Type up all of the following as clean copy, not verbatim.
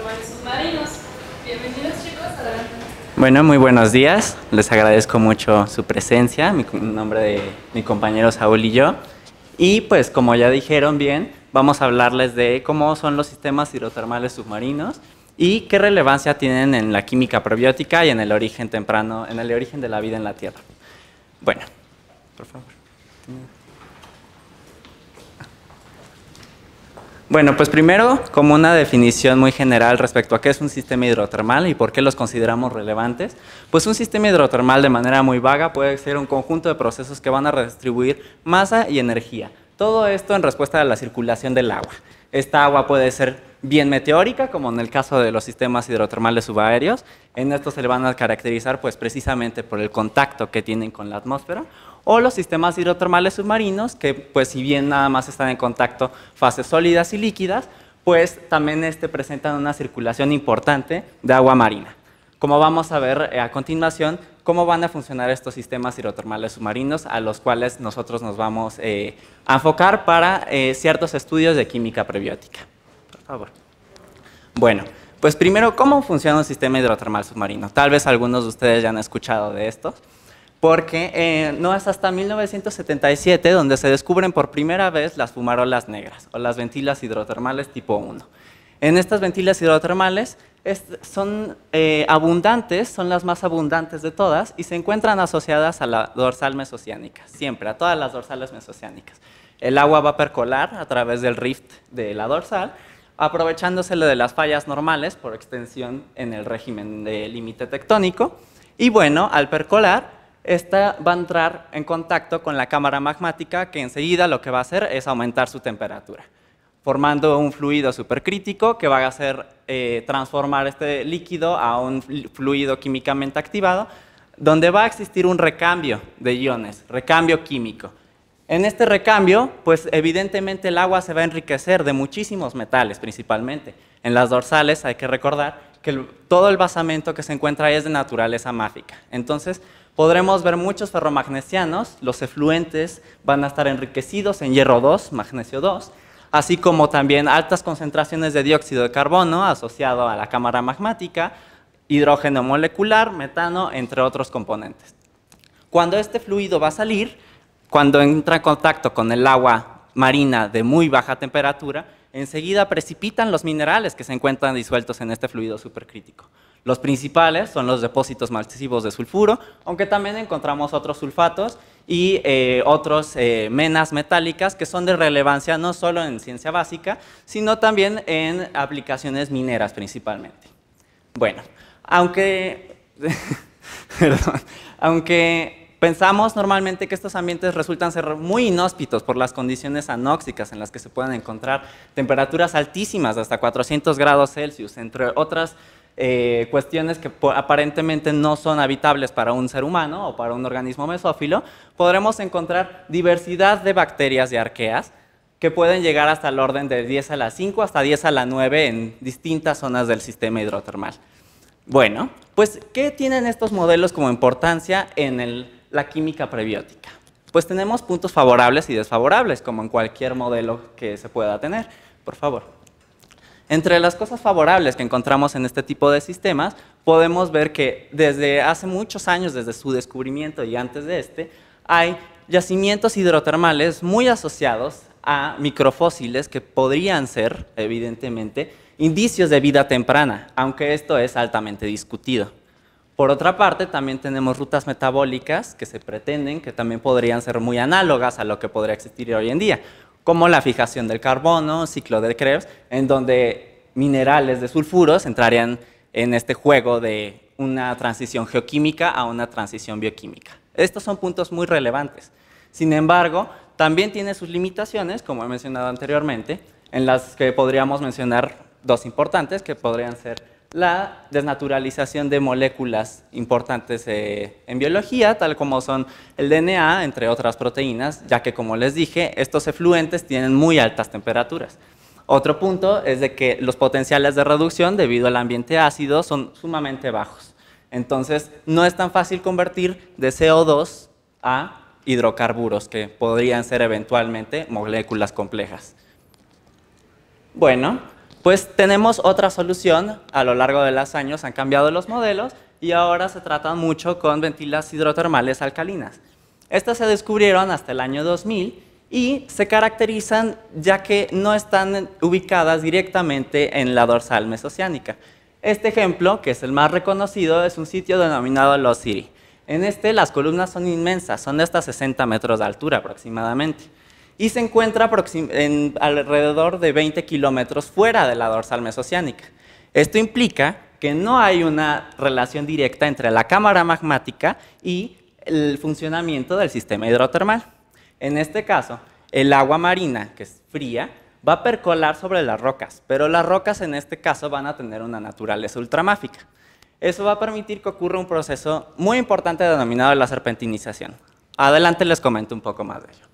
hidrotermales submarinos. Bienvenidos chicos, adelante. Bueno, muy buenos días. Les agradezco mucho su presencia, en nombre de mi compañero Saúl y yo. Y pues como ya dijeron bien, vamos a hablarles de cómo son los sistemas hidrotermales submarinos y qué relevancia tienen en la química probiótica y en el origen temprano, en el origen de la vida en la Tierra. Bueno, por favor. Bueno, pues primero, como una definición muy general respecto a qué es un sistema hidrotermal y por qué los consideramos relevantes, pues un sistema hidrotermal de manera muy vaga puede ser un conjunto de procesos que van a redistribuir masa y energía. Todo esto en respuesta a la circulación del agua. Esta agua puede ser bien meteórica, como en el caso de los sistemas hidrotermales subaéreos. En estos se le van a caracterizar pues, precisamente por el contacto que tienen con la atmósfera. O los sistemas hidrotermales submarinos, que pues si bien nada más están en contacto fases sólidas y líquidas, pues también presentan una circulación importante de agua marina. Como vamos a ver a continuación, cómo van a funcionar estos sistemas hidrotermales submarinos a los cuales nosotros nos vamos a enfocar para ciertos estudios de química prebiótica. Por favor. Bueno, pues primero, ¿cómo funciona un sistema hidrotermal submarino? Tal vez algunos de ustedes ya han escuchado de estos, porque no es hasta 1977 donde se descubren por primera vez las fumarolas negras o las ventilas hidrotermales tipo 1. En estas ventilas hidrotermales son abundantes, son las más abundantes de todas y se encuentran asociadas a la dorsal mesoceánica, siempre, a todas las dorsales mesoceánicas. El agua va a percolar a través del rift de la dorsal, aprovechándosele de las fallas normales por extensión en el régimen de límite tectónico. Y bueno, al percolar, esta va a entrar en contacto con la cámara magmática que enseguida lo que va a hacer es aumentar su temperatura, formando un fluido supercrítico que va a hacer transformar este líquido a un fluido químicamente activado, donde va a existir un recambio de iones, recambio químico. En este recambio, pues evidentemente el agua se va a enriquecer de muchísimos metales principalmente. En las dorsales hay que recordar que todo el basamento que se encuentra ahí es de naturaleza máfica. Entonces, podremos ver muchos ferromagnesianos, los efluentes van a estar enriquecidos en hierro 2, magnesio 2, así como también altas concentraciones de dióxido de carbono asociado a la cámara magmática, hidrógeno molecular, metano, entre otros componentes. Cuando este fluido va a salir, cuando entra en contacto con el agua marina de muy baja temperatura, enseguida precipitan los minerales que se encuentran disueltos en este fluido supercrítico. Los principales son los depósitos masivos de sulfuro, aunque también encontramos otros sulfatos y otros menas metálicas que son de relevancia no solo en ciencia básica, sino también en aplicaciones mineras principalmente. Bueno, aunque pensamos normalmente que estos ambientes resultan ser muy inhóspitos por las condiciones anóxicas en las que se pueden encontrar temperaturas altísimas de hasta 400 grados Celsius, entre otras cuestiones que aparentemente no son habitables para un ser humano o para un organismo mesófilo, podremos encontrar diversidad de bacterias y arqueas que pueden llegar hasta el orden de 10 a la 5 hasta 10 a la 9 en distintas zonas del sistema hidrotermal. Bueno, pues, ¿qué tienen estos modelos como importancia en la química prebiótica? Pues tenemos puntos favorables y desfavorables, como en cualquier modelo que se pueda tener. Por favor. Entre las cosas favorables que encontramos en este tipo de sistemas, podemos ver que desde hace muchos años, desde su descubrimiento y antes de hay yacimientos hidrotermales muy asociados a microfósiles que podrían ser, evidentemente, indicios de vida temprana, aunque esto es altamente discutido. Por otra parte, también tenemos rutas metabólicas que se pretenden que también podrían ser muy análogas a lo que podría existir hoy en día, como la fijación del carbono, ciclo de Krebs, en donde minerales de sulfuros entrarían en este juego de una transición geoquímica a una transición bioquímica. Estos son puntos muy relevantes. Sin embargo, también tiene sus limitaciones, como he mencionado anteriormente, en las que podríamos mencionar dos importantes, que podrían ser la desnaturalización de moléculas importantes en biología, tal como son el DNA, entre otras proteínas, ya que, como les dije, estos efluentes tienen muy altas temperaturas. Otro punto es de que los potenciales de reducción debido al ambiente ácido son sumamente bajos. Entonces, no es tan fácil convertir de CO2 a hidrocarburos, que podrían ser eventualmente moléculas complejas. Bueno, Pues tenemos otra solución. A lo largo de los años han cambiado los modelos y ahora se tratan mucho con ventilas hidrotermales alcalinas. Estas se descubrieron hasta el año 2000 y se caracterizan ya que no están ubicadas directamente en la dorsal mesoceánica. Este ejemplo, que es el más reconocido, es un sitio denominado Lost City. En este las columnas son inmensas, son de hasta 60 metros de altura aproximadamente. Y se encuentra alrededor de 20 kilómetros fuera de la dorsal mesoceánica. Esto implica que no hay una relación directa entre la cámara magmática y el funcionamiento del sistema hidrotermal. En este caso, el agua marina, que es fría, va a percolar sobre las rocas, pero las rocas en este caso van a tener una naturaleza ultramáfica. Eso va a permitir que ocurra un proceso muy importante denominado la serpentinización. Adelante les comento un poco más de ello.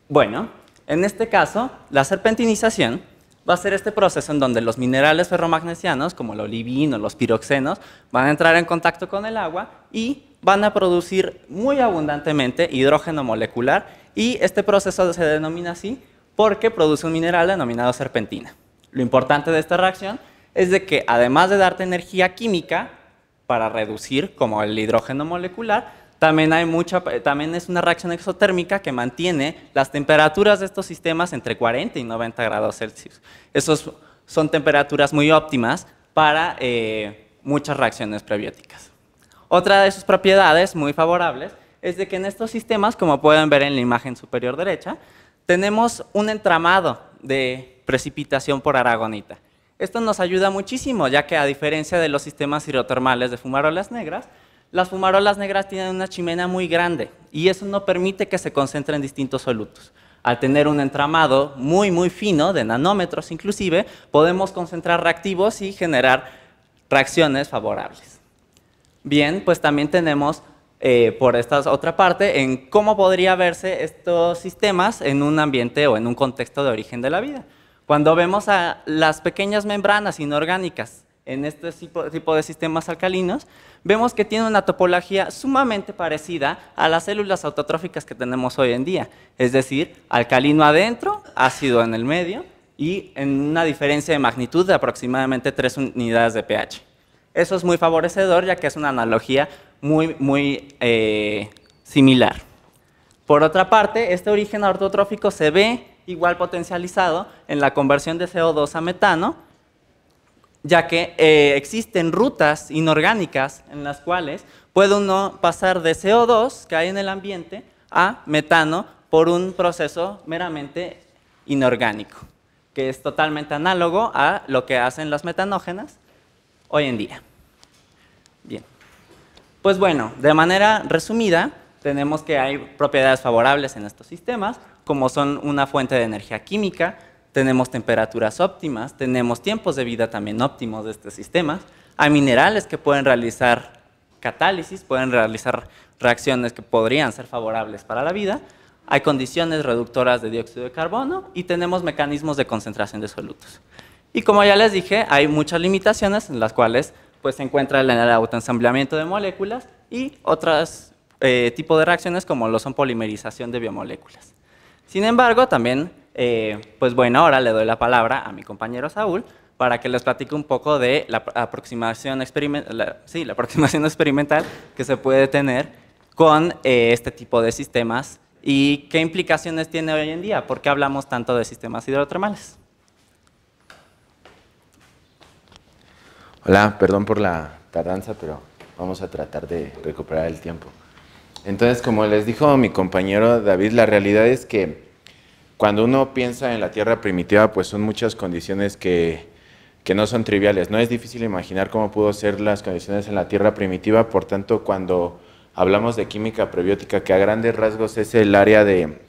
Bueno, en este caso, la serpentinización va a ser este proceso en donde los minerales ferromagnesianos, como el olivino o los piroxenos, van a entrar en contacto con el agua y van a producir muy abundantemente hidrógeno molecular, y este proceso se denomina así porque produce un mineral denominado serpentina. Lo importante de esta reacción es de que, además de darte energía química para reducir, como el hidrógeno molecular, también es una reacción exotérmica que mantiene las temperaturas de estos sistemas entre 40 y 90 grados Celsius. Esas son temperaturas muy óptimas para muchas reacciones prebióticas. Otra de sus propiedades muy favorables es de que en estos sistemas, como pueden ver en la imagen superior derecha, tenemos un entramado de precipitación por aragonita. Esto nos ayuda muchísimo, ya que a diferencia de los sistemas hidrotermales de fumarolas negras, las fumarolas negras tienen una chimenea muy grande y eso no permite que se concentren distintos solutos. Al tener un entramado muy fino, de nanómetros inclusive, podemos concentrar reactivos y generar reacciones favorables. Bien, pues también tenemos por esta otra parte en cómo podría verse estos sistemas en un ambiente o en un contexto de origen de la vida. Cuando vemos a las pequeñas membranas inorgánicas en este tipo de sistemas alcalinos, vemos que tiene una topología sumamente parecida a las células autotróficas que tenemos hoy en día, es decir, alcalino adentro, ácido en el medio y en una diferencia de magnitud de aproximadamente 3 unidades de pH. Eso es muy favorecedor, ya que es una analogía muy similar. Por otra parte, este origen autotrófico se ve igual potencializado en la conversión de CO2 a metano, ya que existen rutas inorgánicas en las cuales puede uno pasar de CO2 que hay en el ambiente a metano por un proceso meramente inorgánico, que es totalmente análogo a lo que hacen las metanógenas hoy en día. Bien, pues bueno, de manera resumida, tenemos que hay propiedades favorables en estos sistemas, como son una fuente de energía química, tenemos temperaturas óptimas, tenemos tiempos de vida también óptimos de estos sistemas, hay minerales que pueden realizar catálisis, pueden realizar reacciones que podrían ser favorables para la vida, hay condiciones reductoras de dióxido de carbono y tenemos mecanismos de concentración de solutos. Y como ya les dije, hay muchas limitaciones en las cuales pues, se encuentra el autoensamblamiento de moléculas y otros tipos de reacciones como lo son polimerización de biomoléculas. Sin embargo, también, pues bueno, ahora le doy la palabra a mi compañero Saúl para que les platique un poco de la aproximación experimental que se puede tener con este tipo de sistemas y qué implicaciones tiene hoy en día, por qué hablamos tanto de sistemas hidrotermales. Hola, perdón por la tardanza, pero vamos a tratar de recuperar el tiempo. Entonces, como les dijo mi compañero David, la realidad es que cuando uno piensa en la Tierra primitiva, pues son muchas condiciones que no son triviales. No es difícil imaginar cómo pudo ser las condiciones en la Tierra primitiva, por tanto, cuando hablamos de química prebiótica, que a grandes rasgos es el área de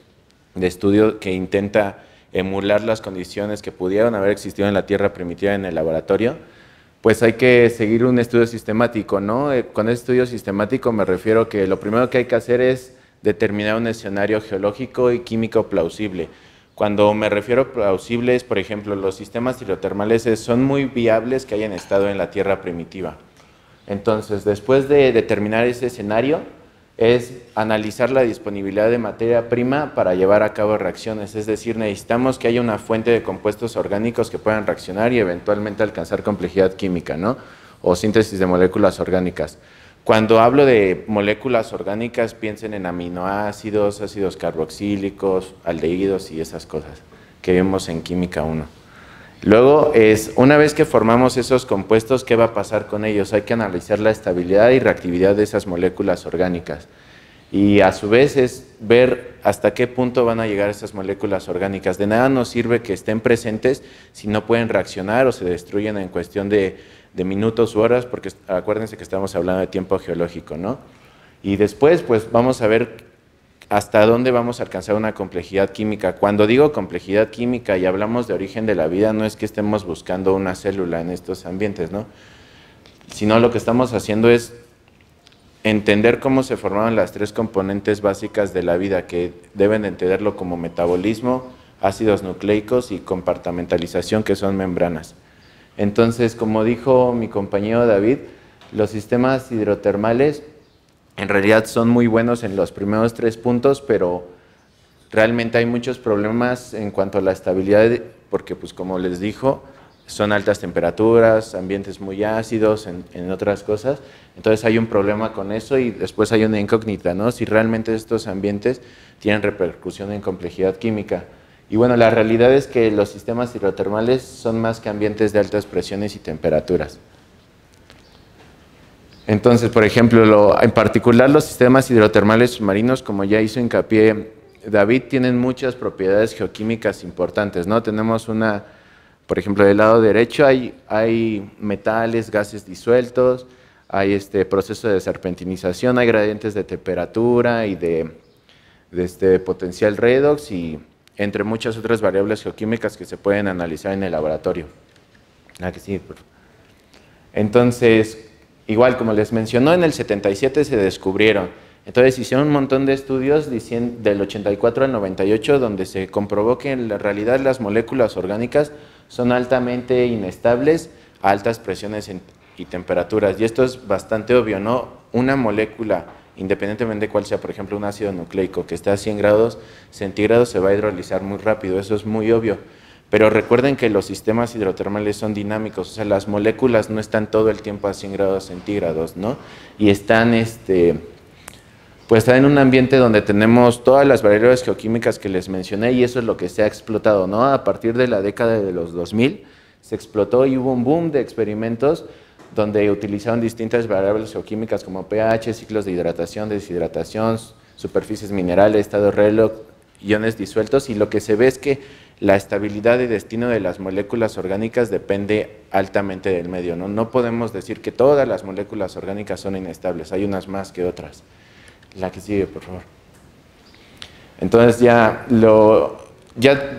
estudio que intenta emular las condiciones que pudieron haber existido en la Tierra primitiva en el laboratorio, pues hay que seguir un estudio sistemático, ¿no? Con ese estudio sistemático me refiero que lo primero que hay que hacer es determinar un escenario geológico y químico plausible. Cuando me refiero a plausibles, por ejemplo, los sistemas hidrotermales son muy viables que hayan estado en la Tierra primitiva. Entonces, después de determinar ese escenario, es analizar la disponibilidad de materia prima para llevar a cabo reacciones, es decir, necesitamos que haya una fuente de compuestos orgánicos que puedan reaccionar y eventualmente alcanzar complejidad química, ¿no? O síntesis de moléculas orgánicas. Cuando hablo de moléculas orgánicas, piensen en aminoácidos, ácidos carboxílicos, aldehídos y esas cosas que vemos en Química 1. Luego, una vez que formamos esos compuestos, ¿qué va a pasar con ellos? Hay que analizar la estabilidad y reactividad de esas moléculas orgánicas. Y a su vez es ver hasta qué punto van a llegar esas moléculas orgánicas. De nada nos sirve que estén presentes si no pueden reaccionar o se destruyen en cuestión de minutos u horas, porque acuérdense que estamos hablando de tiempo geológico, ¿no? Y después, pues vamos a ver hasta dónde vamos a alcanzar una complejidad química. Cuando digo complejidad química y hablamos de origen de la vida, no es que estemos buscando una célula en estos ambientes, ¿no? Sino lo que estamos haciendo es entender cómo se formaron las tres componentes básicas de la vida, que deben entenderlo como metabolismo, ácidos nucleicos y compartimentalización, que son membranas. Entonces, como dijo mi compañero David, los sistemas hidrotermales en realidad son muy buenos en los primeros 3 puntos, pero realmente hay muchos problemas en cuanto a la estabilidad, porque pues como les dijo, son altas temperaturas, ambientes muy ácidos, en otras cosas. Entonces hay un problema con eso y después hay una incógnita, ¿no? Si realmente estos ambientes tienen repercusión en complejidad química. Y bueno, la realidad es que los sistemas hidrotermales son más que ambientes de altas presiones y temperaturas. Entonces, por ejemplo, en particular los sistemas hidrotermales submarinos, como ya hizo hincapié David, tienen muchas propiedades geoquímicas importantes, ¿no? Tenemos por ejemplo, del lado derecho hay metales, gases disueltos, hay proceso de serpentinización, hay gradientes de temperatura y de potencial redox y entre muchas otras variables geoquímicas que se pueden analizar en el laboratorio. Sí, entonces, igual, como les mencionó, en el 77 se descubrieron. Entonces hicieron un montón de estudios del 84 al 98 donde se comprobó que en la realidad las moléculas orgánicas son altamente inestables a altas presiones y temperaturas. Y esto es bastante obvio, ¿no? Una molécula, independientemente de cuál sea, por ejemplo, un ácido nucleico que está a 100 grados centígrados, se va a hidrolizar muy rápido, eso es muy obvio. Pero recuerden que los sistemas hidrotermales son dinámicos, o sea, las moléculas no están todo el tiempo a 100 grados centígrados, ¿no? Y están, pues están en un ambiente donde tenemos todas las variables geoquímicas que les mencioné y eso es lo que se ha explotado, ¿no? A partir de la década de los 2000 se explotó y hubo un boom de experimentos donde utilizaron distintas variables geoquímicas como pH, ciclos de hidratación, deshidratación, superficies minerales, estado redox, iones disueltos, y lo que se ve es que la estabilidad y destino de las moléculas orgánicas depende altamente del medio, ¿no? No podemos decir que todas las moléculas orgánicas son inestables, hay unas más que otras. La que sigue, por favor. Entonces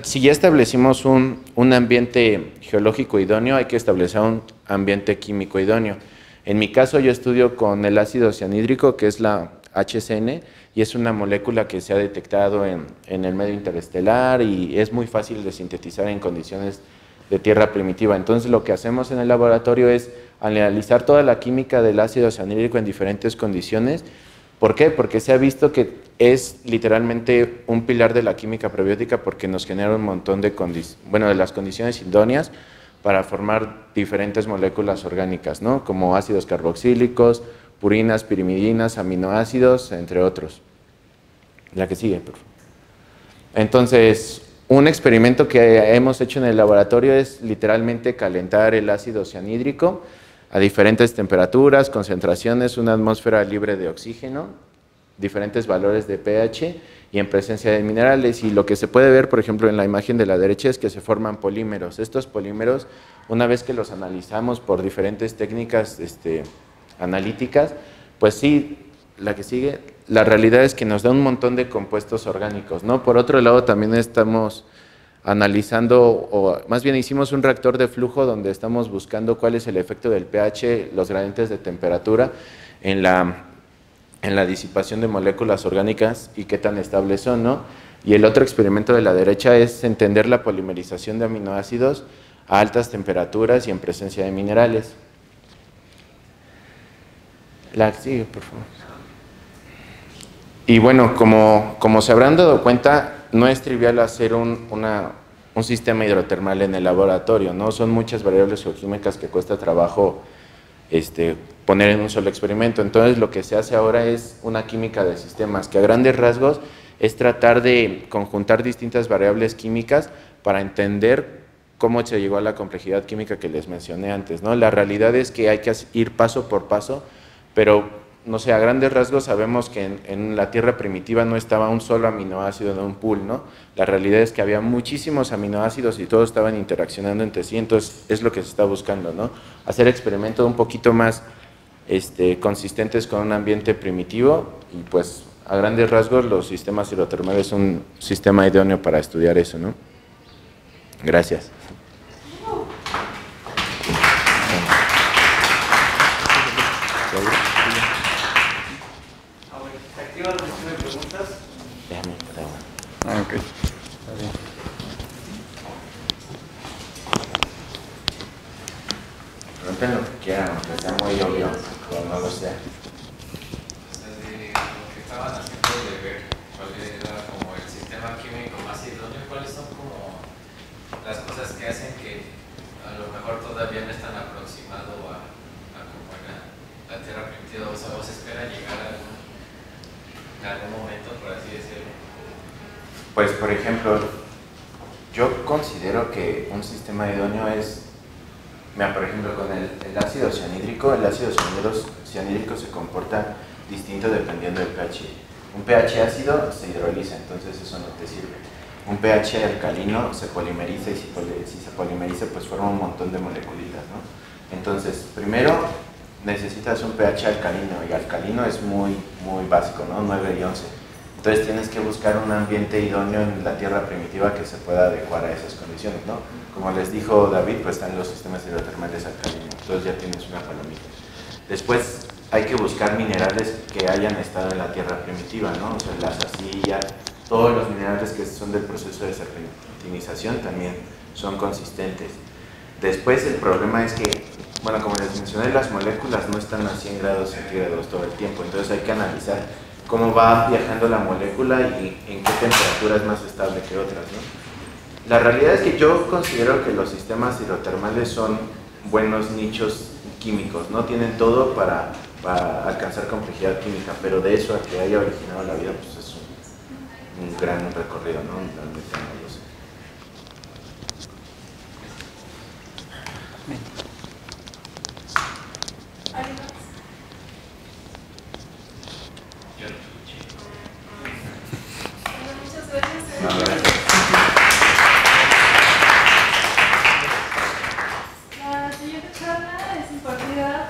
si ya establecimos un ambiente geológico idóneo, hay que establecer un ambiente químico idóneo. En mi caso yo estudio con el ácido cianhídrico, que es la HCN, y es una molécula que se ha detectado en el medio interestelar y es muy fácil de sintetizar en condiciones de tierra primitiva. Entonces lo que hacemos en el laboratorio es analizar toda la química del ácido cianhídrico en diferentes condiciones. ¿Por qué? Porque se ha visto que es literalmente un pilar de la química prebiótica porque nos genera un montón de las condiciones idóneas para formar diferentes moléculas orgánicas, ¿no? Como ácidos carboxílicos, purinas, pirimidinas, aminoácidos, entre otros. La que sigue, por favor. Entonces, un experimento que hemos hecho en el laboratorio es literalmente calentar el ácido cianhídrico a diferentes temperaturas, concentraciones, una atmósfera libre de oxígeno, diferentes valores de pH y en presencia de minerales. Y lo que se puede ver, por ejemplo, en la imagen de la derecha es que se forman polímeros. Estos polímeros, una vez que los analizamos por diferentes técnicas analíticas, pues sí, la que sigue, la realidad es que nos da un montón de compuestos orgánicos, ¿no? Por otro lado, también estamos analizando, o más bien hicimos un reactor de flujo donde estamos buscando cuál es el efecto del pH, los gradientes de temperatura en la disipación de moléculas orgánicas y qué tan estables son, ¿no? Y el otro experimento de la derecha es entender la polimerización de aminoácidos a altas temperaturas y en presencia de minerales. La sigue, por favor. Y bueno, como se habrán dado cuenta, no es trivial hacer un sistema hidrotermal en el laboratorio, ¿no? Son muchas variables geoquímicas que cuesta trabajo poner en un solo experimento. Entonces, lo que se hace ahora es una química de sistemas, que a grandes rasgos es tratar de conjuntar distintas variables químicas para entender cómo se llegó a la complejidad química que les mencioné antes, ¿no? La realidad es que hay que ir paso por paso, pero, no sé, a grandes rasgos sabemos que en la Tierra primitiva no estaba un solo aminoácido en un pool, ¿no? La realidad es que había muchísimos aminoácidos y todos estaban interaccionando entre sí, entonces es lo que se está buscando, ¿no? Hacer experimentos un poquito más consistentes con un ambiente primitivo y pues a grandes rasgos los sistemas hidrotermales son un sistema idóneo para estudiar eso, ¿no? Gracias. ¿Se activa la sesión de preguntas? Déjame, Ok. Está bien. pregunten lo que quieran, aunque sea muy obvio, o no lo sea. Desde lo que estaban haciendo de ver cuál era como el sistema químico más idóneo, cuáles son como las cosas que hacen que a lo mejor todavía no están aproximados a como era la Tierra primitiva, o sea, o se espera llegar a algún momento, por así decirlo. Pues, por ejemplo, yo considero que un sistema idóneo es, mira, por ejemplo, con el ácido cianhídrico, se comporta distinto dependiendo del pH. Un pH ácido se hidroliza, entonces eso no te sirve. Un pH alcalino se polimeriza y si se polimeriza, pues forma un montón de moleculitas, ¿no? Entonces, primero necesitas un pH alcalino, y alcalino es muy básico, ¿no? 9 y 11. Entonces tienes que buscar un ambiente idóneo en la Tierra primitiva que se pueda adecuar a esas condiciones, ¿no? Como les dijo David, pues están los sistemas hidrotermales alcalinos, entonces ya tienes una palomita. Después hay que buscar minerales que hayan estado en la Tierra primitiva, ¿no? O sea, las arcillas, todos los minerales que son del proceso de serpentinización también son consistentes. Después el problema es que, bueno, como les mencioné, las moléculas no están a 100 grados centígrados todo el tiempo, entonces hay que analizar cómo va viajando la molécula y en qué temperatura es más estable que otras, ¿no? La realidad es que yo considero que los sistemas hidrotermales son buenos nichos químicos, no tienen todo para alcanzar complejidad química, pero de eso a que haya originado la vida, pues es un gran recorrido, ¿no? Realmente no lo sé. ¿Alguien más? Yo lo escuché. Bueno, muchas gracias. No, gracias. La siguiente charla es impartida